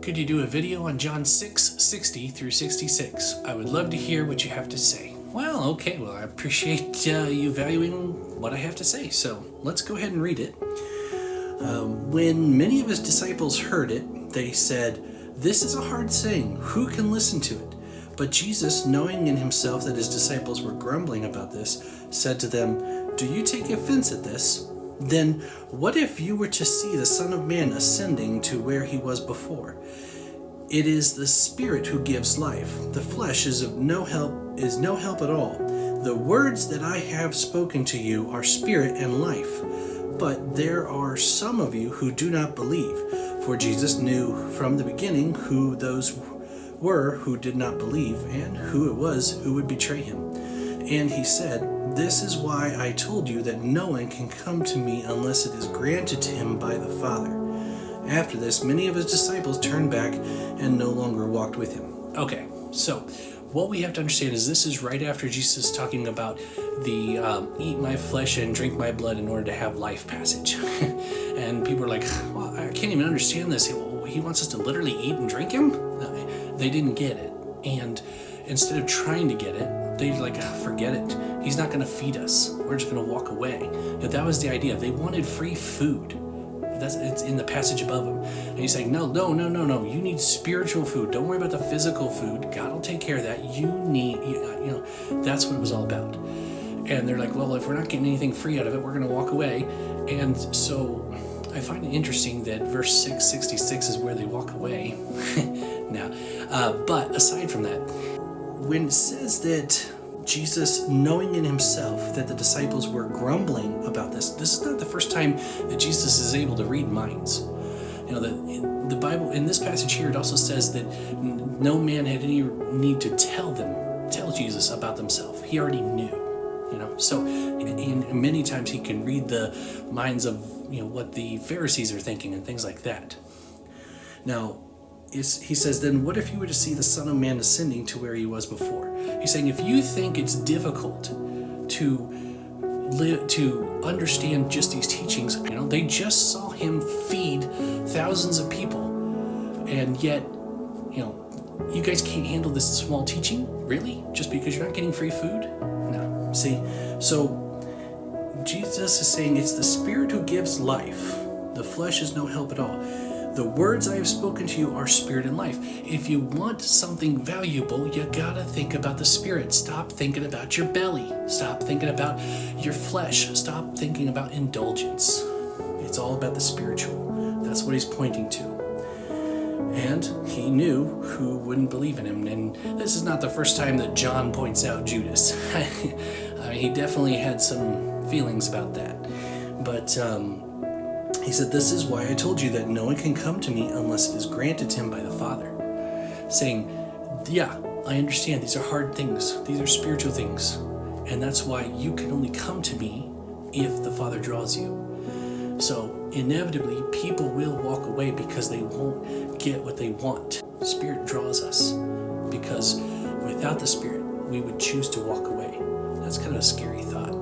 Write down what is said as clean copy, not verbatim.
Could you do a video on John 6:60 through 66? I would love to hear what you have to say. Well, okay, I appreciate you valuing what I have to say, so let's go ahead and read it. When many of his disciples heard it, they said, "This is a hard saying. Who can listen to it?" But Jesus, knowing in himself that his disciples were grumbling about this, said to them, "Do you take offense at this? Then what if you were to see the Son of Man ascending to where he was before? It is the Spirit who gives life. The flesh is no help at all. The words that I have spoken to you are spirit and life. But there are some of you who do not believe." For Jesus knew from the beginning who those were who did not believe and who it was who would betray him. And he said, "This is why I told you that no one can come to me unless it is granted to him by the Father." After this, many of his disciples turned back and no longer walked with him. Okay, so what we have to understand is this is right after Jesus talking about the eat my flesh and drink my blood in order to have life passage. And people are like, well, I can't even understand this. He wants us to literally eat and drink him? They didn't get it. And instead of trying to get it, they're like, forget it. He's not going to feed us. We're just going to walk away. But that was the idea. They wanted free food. It's in the passage above him. And he's saying, no. You need spiritual food. Don't worry about the physical food. God will take care of that. That's what it was all about. And they're like, well, if we're not getting anything free out of it, we're going to walk away. And so I find it interesting that verse 666 is where they walk away. Now, but aside from that, when it says that Jesus, knowing in himself that the disciples were grumbling about this is not the first time that Jesus is able to read minds. The Bible, in this passage here, it also says that no man had any need to tell Jesus about themselves. He already knew, So many times he can read the minds of, what the Pharisees are thinking and things like that. Now, he says, then what if you were to see the Son of Man ascending to where he was before? He's saying, if you think it's difficult to understand just these teachings, they just saw him feed thousands of people, and yet, you guys can't handle this small teaching? Really? Just because you're not getting free food? No. See, so Jesus is saying it's the Spirit who gives life. The flesh is no help at all. The words I have spoken to you are spirit and life. If you want something valuable, you gotta think about the Spirit. Stop thinking about your belly. Stop thinking about your flesh. Stop thinking about indulgence. It's all about the spiritual. That's what he's pointing to. And he knew who wouldn't believe in him. And this is not the first time that John points out Judas. He definitely had some feelings about that. But he said, this is why I told you that no one can come to me unless it is granted to him by the Father. Saying, yeah, I understand. These are hard things. These are spiritual things. And that's why you can only come to me if the Father draws you. So inevitably, people will walk away because they won't get what they want. The Spirit draws us because without the Spirit, we would choose to walk away. That's kind of a scary thought.